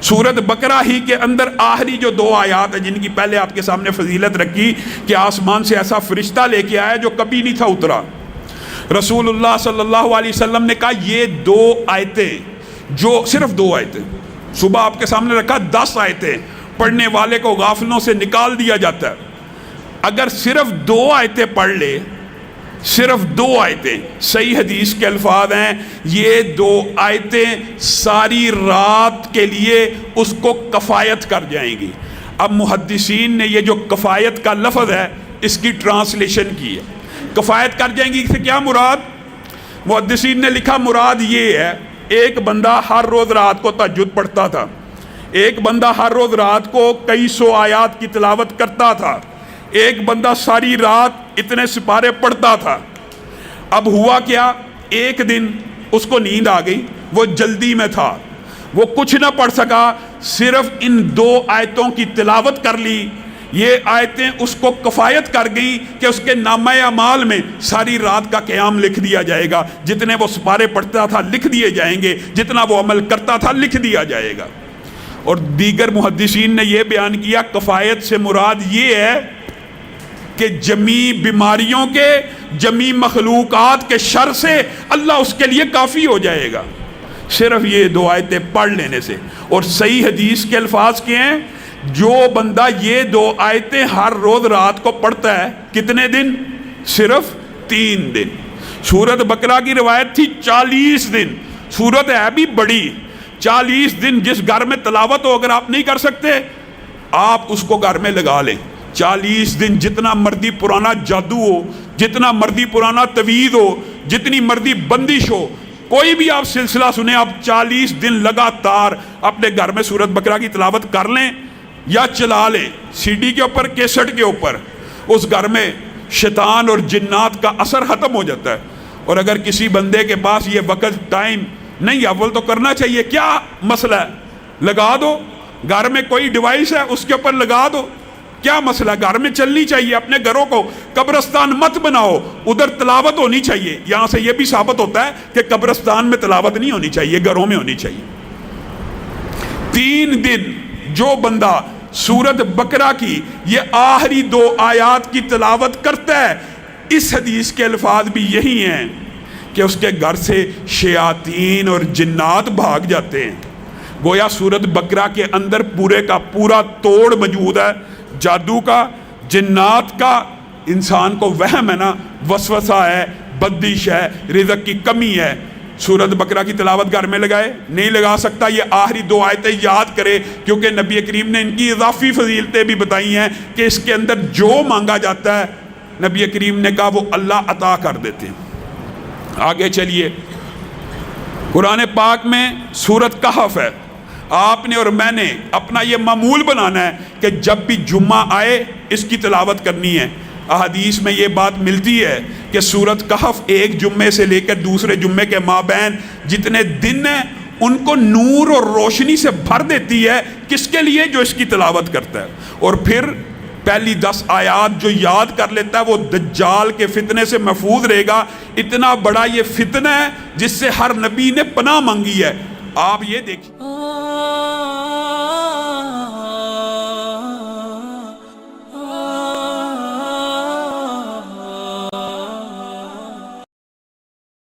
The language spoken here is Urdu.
سورت بقرہ ہی کے اندر آخری جو 2 آیات ہیں جن کی پہلے آپ کے سامنے فضیلت رکھی کہ آسمان سے ایسا فرشتہ لے کے آیا جو کبھی نہیں تھا اترا. رسول اللہ صلی اللہ علیہ وسلم نے کہا یہ 2 آیتیں جو صرف 2 آیتیں صبح آپ کے سامنے رکھا 10 آیتیں پڑھنے والے کو غافلوں سے نکال دیا جاتا ہے. اگر صرف 2 آیتیں پڑھ لے، صرف 2 آیتیں، صحیح حدیث کے الفاظ ہیں یہ 2 آیتیں ساری رات کے لیے اس کو کفایت کر جائیں گی. اب محدثین نے یہ جو کفایت کا لفظ ہے اس کی ٹرانسلیشن کی ہے. کفایت کر جائیں گی اس سے کیا مراد؟ محدثین نے لکھا مراد یہ ہے ایک بندہ ہر روز رات کو تہجد پڑھتا تھا، ایک بندہ ہر روز رات کو کئی 100 آیات کی تلاوت کرتا تھا، ایک بندہ ساری رات اتنے سپارے پڑھتا تھا. اب ہوا کیا، ایک دن اس کو نیند آ گئی، وہ جلدی میں تھا، وہ کچھ نہ پڑھ سکا، صرف ان 2 آیتوں کی تلاوت کر لی. یہ آیتیں اس کو کفایت کر گئیں کہ اس کے نامہ اعمال میں ساری رات کا قیام لکھ دیا جائے گا، جتنے وہ سپارے پڑھتا تھا لکھ دیے جائیں گے، جتنا وہ عمل کرتا تھا لکھ دیا جائے گا. اور دیگر محدثین نے یہ بیان کیا کفایت سے مراد یہ ہے کہ جمی بیماریوں کے، جمی مخلوقات کے شر سے اللہ اس کے لیے کافی ہو جائے گا صرف یہ 2 آیتیں پڑھ لینے سے. اور صحیح حدیث کے الفاظ کیا ہیں؟ جو بندہ یہ 2 آیتیں ہر روز رات کو پڑھتا ہے کتنے دن؟ صرف 3 دن. سورت بقرہ کی روایت تھی 40 دن، سورت ہے بھی بڑی. 40 دن جس گھر میں تلاوت ہو اگر آپ نہیں کر سکتے آپ اس کو گھر میں لگا لیں. 40 دن جتنا مرضی پرانا جادو ہو، جتنا مرضی پرانا تویز ہو، جتنی مرضی بندش ہو، کوئی بھی آپ سلسلہ سنیں، آپ 40 دن لگاتار اپنے گھر میں سورت بقرہ کی تلاوت کر لیں یا چلا لیں سی ڈی کے اوپر، کیسٹ کے اوپر. اس گھر میں شیطان اور جنات کا اثر ختم ہو جاتا ہے. اور اگر کسی بندے کے پاس یہ وقت ٹائم نہیں، اول تو کرنا چاہیے. کیا مسئلہ ہے؟ لگا دو. گھر میں کوئی ڈیوائس ہے اس کے اوپر لگا دو. کیا مسئلہ؟ گھر میں چلنی چاہیے. اپنے گھروں کو قبرستان مت بناؤ، ادھر تلاوت ہونی چاہیے. یہاں سے یہ بھی ثابت ہوتا ہے کہ قبرستان میں تلاوت نہیں ہونی چاہیے، گھروں میں ہونی چاہیے. 3 دن جو بندہ سورت بقرہ کی یہ آخری 2 آیات کی تلاوت کرتا ہے، اس حدیث کے الفاظ بھی یہی ہیں کہ اس کے گھر سے شیاطین اور جنات بھاگ جاتے ہیں. گویا سورت بقرہ کے اندر پورے کا پورا توڑ موجود ہے، جادو کا، جنات کا. انسان کو وہم ہے نا، وسوسہ ہے، بدش ہے، رزق کی کمی ہے. سورت بقرہ کی تلاوت گھر میں لگائے، نہیں لگا سکتا، یہ آخری 2 آیتیں یاد کرے، کیونکہ نبی کریم نے ان کی اضافی فضیلتیں بھی بتائی ہیں کہ اس کے اندر جو مانگا جاتا ہے نبی کریم نے کہا وہ اللہ عطا کر دیتے ہیں. آگے چلیے، قرآن پاک میں سورت کہف ہے. آپ نے اور میں نے اپنا یہ معمول بنانا ہے کہ جب بھی جمعہ آئے اس کی تلاوت کرنی ہے. احادیث میں یہ بات ملتی ہے کہ سورت کہف ایک جمعے سے لے کر دوسرے جمعے کے مابین جتنے دن ہیں ان کو نور اور روشنی سے بھر دیتی ہے. کس کے لیے؟ جو اس کی تلاوت کرتا ہے. اور پھر پہلی 10 آیات جو یاد کر لیتا ہے وہ دجال کے فتنے سے محفوظ رہے گا. اتنا بڑا یہ فتنہ ہے جس سے ہر نبی نے پناہ مانگی ہے. آپ یہ دیکھیں.